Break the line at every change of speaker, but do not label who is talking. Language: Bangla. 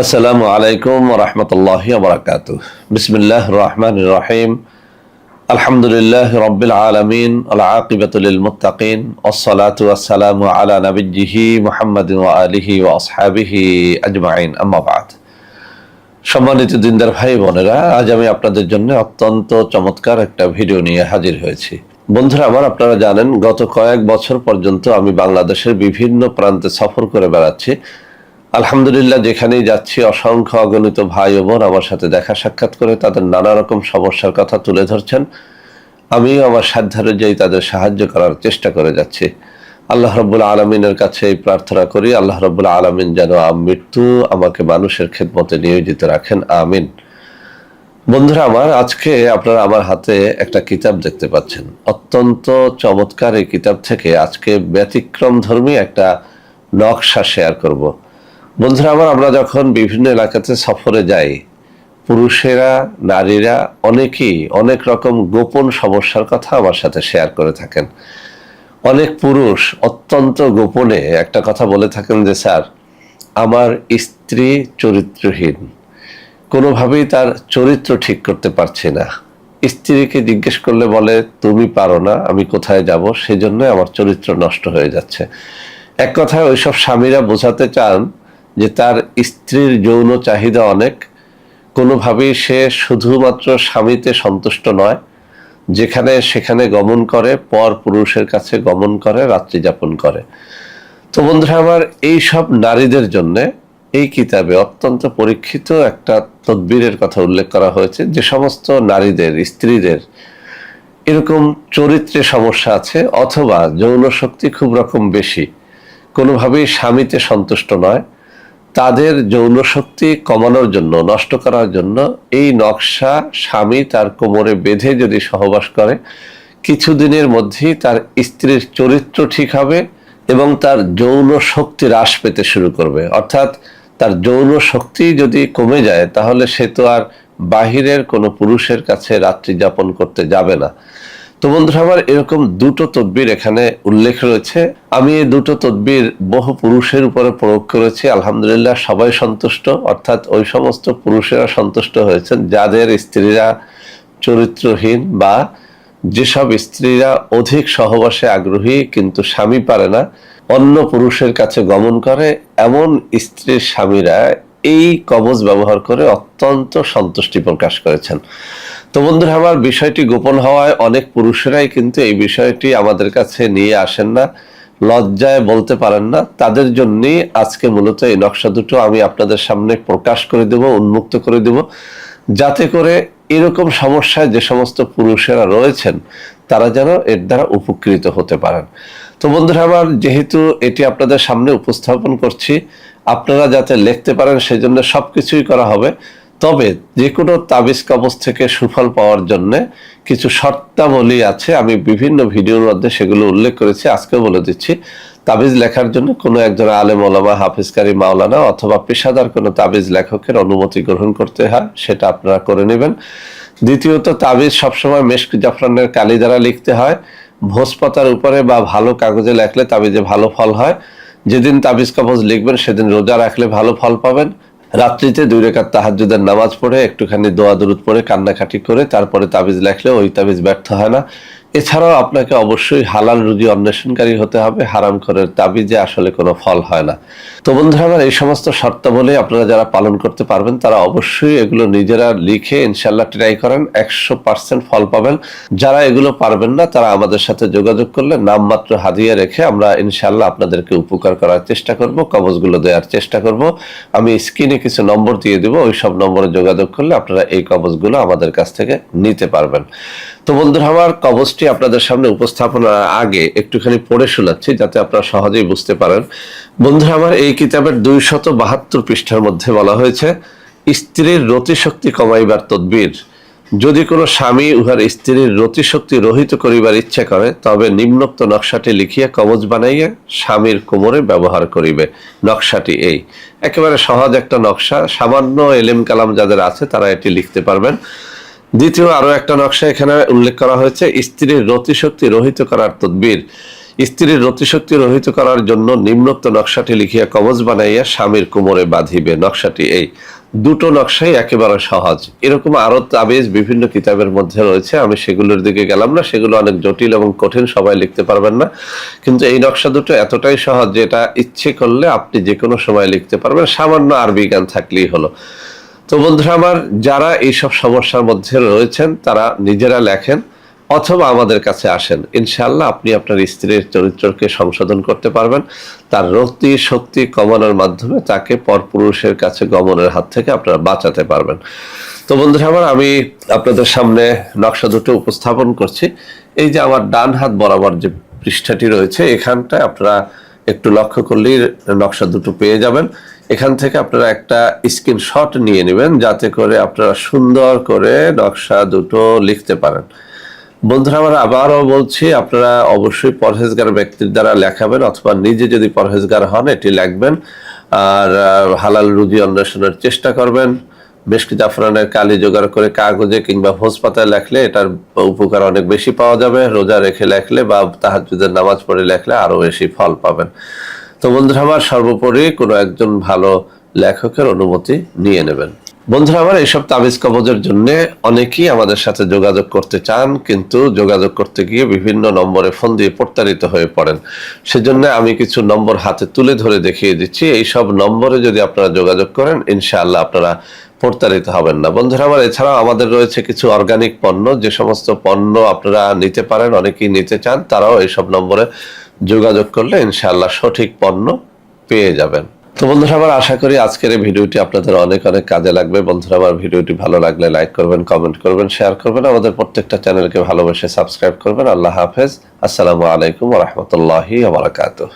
আসসালামু আলাইকুম ওয়া রাহমাতুল্লাহি ওয়া বারাকাতুহু। বিসমিল্লাহির রহমানির রহিম। আলহামদুলিল্লাহি রাব্বিল আলামিন ওয়াল আকিবাতু লিল মুত্তাকিন ওয়াসসালাতু ওয়াসসালামু আলা নাবিয়্যিহি মুহাম্মাদিন ওয়া আলিহি ওয়া আসহাবিহি আজমাইন। আম্মা বা'দ। সম্মানিত দিনদার ভাই বোনেরা, আজ আমি আপনাদের জন্য অত্যন্ত চমৎকার একটা ভিডিও নিয়ে হাজির হয়েছি। বন্ধুরা আমার, আপনারা জানেন গত কয়েক বছর পর্যন্ত আমি বাংলাদেশের বিভিন্ন প্রান্তে সফর করে বেড়াচ্ছি। আলহামদুলিল্লাহ, যেখানেই যাচ্ছি অসংখ্য অগণিত ভাই ও বোন আমার সাথে দেখা সাক্ষাৎ করে তাদের নানা রকম সমস্যার কথা তুলে ধরছেন। আমিও আমার সাধ্যানুযায়ী তাদের সাহায্য করার চেষ্টা করে যাচ্ছি। আল্লাহ রাব্বুল আলামিনের কাছে এই প্রার্থনা করি, আল্লাহ রাব্বুল আলামিন যেন মৃত্যু আমাকে মানুষের খেদমতে নিয়োজিত রাখেন, আমিন। বন্ধুরা আমার, আজকে আপনারা আমার হাতে একটা কিতাব দেখতে পাচ্ছেন। অত্যন্ত চমৎকার এই কিতাব থেকে আজকে ব্যতিক্রম ধর্মী একটা নকশা শেয়ার করব। বন্ধুরা আমার, আমরা যখন বিভিন্ন এলাকাতে সফরে যাই, পুরুষেরা নারীরা অনেকেই অনেক রকম গোপন সমস্যার কথা আমার সাথে শেয়ার করে থাকেন। অনেক পুরুষ অত্যন্ত গোপনে একটা কথা বলে থাকেন যে, স্যার, আমার স্ত্রী চরিত্রহীন, কোনোভাবেই তার চরিত্র ঠিক করতে পারছি না। স্ত্রীকে জিজ্ঞেস করলে বলে, তুমি পারো না, আমি কোথায় যাব, সেজন্য আমার চরিত্র নষ্ট হয়ে যাচ্ছে। এক কথায় ওইসব স্বামীরা বোঝাতে চান যে তার স্ত্রীর যৌন চাহিদা অনেক, কোনোভাবেই সে শুধুমাত্র স্বামীতে সন্তুষ্ট নয়, যেখানে সেখানে গমন করে, পর পুরুষের কাছে গমন করে, রাত্রি যাপন করে। তো বন্ধুরা আমার, এই সব নারীদের জন্য এই কিতাবে অত্যন্ত পরীক্ষিত একটা তদবিরের কথা উল্লেখ করা হয়েছে। যে সমস্ত নারীদের স্ত্রীদের এরকম চরিত্রে সমস্যা আছে অথবা যৌন শক্তি খুব রকম বেশি, কোনোভাবেই স্বামীতে সন্তুষ্ট নয়, তাদের যৌন শক্তি কমানোর জন্য, নষ্ট করার জন্য এই নকশা স্বামী তার কোমরে বেঁধে যদি সহবাস করে, কিছুদিনের মধ্যেই তার স্ত্রীর চরিত্র ঠিক হবে এবং তার যৌন শক্তি হ্রাস পেতে শুরু করবে। অর্থাৎ তার যৌন শক্তি যদি কমে যায়, তাহলে সে তো আর বাহিরের কোনো পুরুষের কাছে রাত্রি যাপন করতে যাবে না। তো বন্ধুরা আমার, এরকম দুটো তদবির এখানে উল্লেখ রয়েছে। আমি এই দুটো তদবির বহু পুরুষের উপরে প্রয়োগ করেছি, আলহামদুলিল্লাহ সবাই সন্তুষ্ট। অর্থাৎ ওই সমস্ত পুরুষেরা সন্তুষ্ট হয়েছেন যাদের স্ত্রীরা চরিত্রহীন, বা যেসব স্ত্রীরা অধিক সহবাসে আগ্রহী কিন্তু স্বামী পারে না, অন্য পুরুষের কাছে গমন করে, এমন স্ত্রীর স্বামীরা এই কবজ ব্যবহার করে অত্যন্ত সন্তুষ্টি প্রকাশ করেছেন। তো বন্ধুরা আমার, বিষয়টি গোপন হওয়ায় অনেক পুরুষেরাই কিন্তু এই বিষয়টি আমাদের কাছে নিয়ে আসেন না, লজ্জায় বলতে পারেন না। তাদের জন্যই আজকে মূলত এই নকশা দুটো আমি আপনাদের সামনে প্রকাশ করে দেব, উন্মুক্ত করে দেব, যাতে করে এরকম সমস্যায় যে সমস্ত পুরুষেরা রয়েছেন তারা যেন এর দ্বারা উপকৃত হতে পারেন। তো বন্ধুরা আমার, যেহেতু এটি আপনাদের সামনে উপস্থাপন করছি, আপনারা যাতে লিখতে পারেন সেজন্য সবকিছুই করা হবে। তবে যে কোনো তাবিজ কবজ থেকে সুফল পাওয়ার জন্য কিছু শর্তাবলী আছে, আমি বিভিন্ন ভিডিওর মধ্যে সেগুলো উল্লেখ করেছি, আজকেও বলে দিচ্ছি। তাবিজ লেখার জন্য কোনো একজন আলেম ওলামা, হাফিজকারী মাওলানা অথবা পেশাদার কোনো তাবিজ লেখকের অনুমতি গ্রহণ করতে হয়, সেটা আপনারা করে নেবেন। দ্বিতীয়ত, তাবিজ সবসময় মেশক জাফরানের কালি দ্বারা লিখতে হয়। ভোজপাতার উপরে বা ভালো কাগজে লেখলে তাবিজে ভালো ফল হয়। যেদিন তাবিজ কবজ লিখবেন সেদিন রোজা রাখলে ভালো ফল পাবেন। রাত্রিতে 2 রাকাত তাহাজ্জুদের নামাজ পড়ে, একটুখানি দোয়া দরুদ পড়ে, কান্নাকাটি করে তারপরে তাবিজ লেখলে ওই তাবিজ ব্যর্থ হয় না। এছাড়াও আপনাকে অবশ্যই হালাল রুজি অন্বেষণকারী হতে হবে, হারামখোরের তাবিজে আসলে কোনো ফল হয় না। তো বন্ধুরা আমার, এই সমস্ত শর্তাবলী আপনারা যারা পালন করতে পারবেন তারা অবশ্যই এগুলো নিজেরা লিখে ইনশাল্লাহ ট্রাই করেন, 100% ফল পাবেন। যারা এগুলো পারবেন না তারা আমাদের সাথে যোগাযোগ করলে নামমাত্র হাদিয়া রেখে আমরা ইনশাল্লাহ আপনাদেরকে উপকার করার চেষ্টা করব, কবজগুলো দেওয়ার চেষ্টা করব। আমি স্ক্রিনে কিছু নম্বর দিয়ে দেবো, ওই সব নম্বরে যোগাযোগ করলে আপনারা এই কবজগুলো আমাদের কাছ থেকে নিতে পারবেন। তো বন্ধুরা আমার, কবজটি আপনাদের সামনে উপস্থাপনার আগে একটুখানি পড়ে শোনাচ্ছি যাতে আপনারা সহজেই বুঝতে পারেন। বন্ধুরা আমার, এই কিতাবের 272 পৃষ্ঠার মধ্যে বলা হয়েছে, স্ত্রীর রতিশক্তি কমাইবার তদবির। যদি কোনো স্বামী উহার স্ত্রীর রতিশক্তি রহিত করিবার ইচ্ছা করে, তবে নিম্নোক্ত নকশাটি লিখিয়া কবজ বানাইয়া স্বামীর কোমরে ব্যবহার করিবে। নকশাটি এই, একেবারে সহজ একটা নকশা, সামান্য এলেম কালাম যাদের আছে তারা এটি লিখতে পারবেন। দ্বিতীয় আরো একটা নকশা এখানে উল্লেখ করা হয়েছে, স্ত্রীর রতিশক্তি রহিত করার তদবির। স্ত্রীর রতিশক্তি রহিত করার জন্য নিম্নোক্ত নকশাটি লিখিয়া কবজ বানাইয়া স্বামীর কোমরে বাঁধিবে। নকশাটি এই, দুটো নকশাই একেবারে সহজ। এরকম আরো তাবিজ বিভিন্ন কিতাবের মধ্যে রয়েছে, আমি সেগুলোর দিকে গেলাম না, সেগুলো অনেক জটিল এবং কঠিন, সবাই লিখতে পারবেন না। কিন্তু এই নকশা দুটো এতটাই সহজ যে এটা ইচ্ছে করলে আপনি যে কোনো সময় লিখতে পারবেন, সামান্য আরবি জ্ঞান থাকলেই হলো। তো বন্ধুরা আমার, যারা এইসব সমস্যার মধ্যে রয়েছেন তারা নিজেরা লেখেন অথবা আমাদের কাছে আসেন, ইনশাআল্লাহ আপনি আপনার স্ত্রীর চরিত্রকে সংশোধন করতে পারবেন। তার রতি শক্তি কমানোর মাধ্যমে তাকে পরপুরুষের কাছে গমনের হাত থেকে আপনারা বাঁচাতে পারবেন। তো বন্ধুরা আমার, আমি আপনাদের সামনে নকশা দুটো উপস্থাপন করছি। এই যে আমার ডান হাত বরাবর যে পৃষ্ঠাটি রয়েছে, এখানটায় আপনারা একটু লক্ষ্য করলেই নকশা দুটো পেয়ে যাবেন। এখান থেকে আপনারা একটা স্ক্রিনশট নিয়ে নেবেন, যাতে করে আপনারা সুন্দর করে নকশা দুটো লিখতে পারেন। বন্ধুরা আমার, আবারও বলছি, আপনারা অবশ্যই পরহেজগার ব্যক্তির দ্বারা লেখাবেন, অথবা নিজে যদি পরহেজগার হন এটি লিখবেন। আর হালাল রুজি অন্বেষণের চেষ্টা করবেন। মেশকি জাফরানের কালি জোগাড় করে কাগজে কিংবা ভোজ পাতায় লেখলে এটার উপকার অনেক বেশি পাওয়া যাবে। রোজা রেখে লেখলে বা তাহাজ্জুদের নামাজ পড়ে লেখলে আরো বেশি ফল পাবেন। তো বন্ধুরা আমার, সর্বোপরি কোনো একজন ভালো লেখকের অনুমতি নিয়ে নেবেন। বন্ধুরা আমার, এইসব তাবিজ কবজের জন্য অনেকেই আমাদের সাথে যোগাযোগ করতে চান, কিন্তু যোগাযোগ করতে গিয়ে বিভিন্ন নম্বরে ফোন দিয়ে প্রতারিত হয়ে পড়েন। সেজন্য আমি কিছু নম্বর হাতে তুলে ধরে দেখিয়ে দিচ্ছি। এইসব নম্বরে যদি আপনারা যোগাযোগ করেন, ইনশাআল্লাহ আপনারা প্রতারিত হবেন না। বন্ধুরা আমার, এছাড়াও আমাদের রয়েছে কিছু অর্গানিক পণ্য, যে সমস্ত পণ্য আপনারা নিতে পারেন, অনেকেই নিতে চান, তারাও এইসব নম্বরে যোগাযোগ করলে ইনশাআল্লাহ সঠিক পণ্য পেয়ে যাবেন। তো বন্ধুরা আমার, আশা করি আজকের এই ভিডিওটি আপনাদের অনেক অনেক কাজে লাগবে। বন্ধুরা আমার, ভিডিওটি ভালো লাগলে লাইক করবেন, কমেন্ট করবেন, শেয়ার করবেন, আমাদের প্রত্যেকটা চ্যানেলকে ভালোবেসে সাবস্ক্রাইব করবেন। আল্লাহ হাফেজ। আসসালামু আলাইকুম ওয়া রাহমাতুল্লাহি ওয়া বারাকাতুহু।